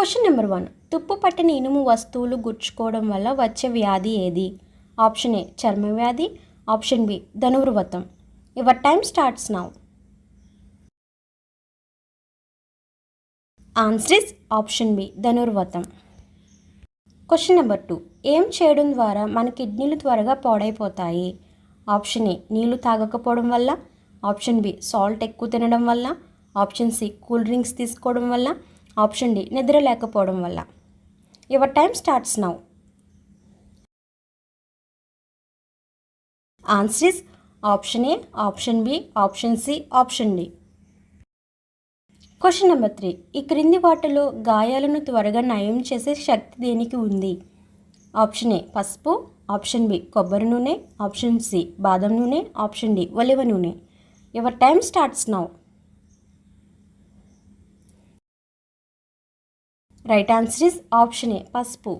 Question number 1. తుప్పు పట్టిన ఇనుము వస్తువులు గుచ్చుకోవడం వల్ల వచ్చే వ్యాధి ఏది? ఆప్షన్ ఏ చర్మ వ్యాధి, ఆప్షన్ బి ధనుర్వాతం. Your time starts now. Answer is option B ధనుర్వాతం. Question number 2. ఏం చేయడం ద్వారా మన కిడ్నీలు త్వరగా పాడైపోతాయి? ఆప్షన్ ఏ నీళ్లు తాగకపోవడం వల్ల, ఆప్షన్ బి సాల్ట్ ఎక్కువ తినడం వల్ల, ఆప్షన్ సి కూల్ డ్రింక్స్ తీసుకోవడం వల్ల, ఆప్షన్ డి నిద్ర లేకపోవడం వల్ల. Your time starts now. Answer is option A, option B, option C, option D. Question number 3. ఈ క్రింది వాటిలో గాయాలను త్వరగా నయం చేసే శక్తి దేనికి ఉంది? ఆప్షన్ ఏ పసుపు, ఆప్షన్ బి కొబ్బరి నూనె, ఆప్షన్ సి బాదం నూనె, ఆప్షన్ డి ఒలివ నూనె. Your time starts now. Right answer is option ఏ పసుపు.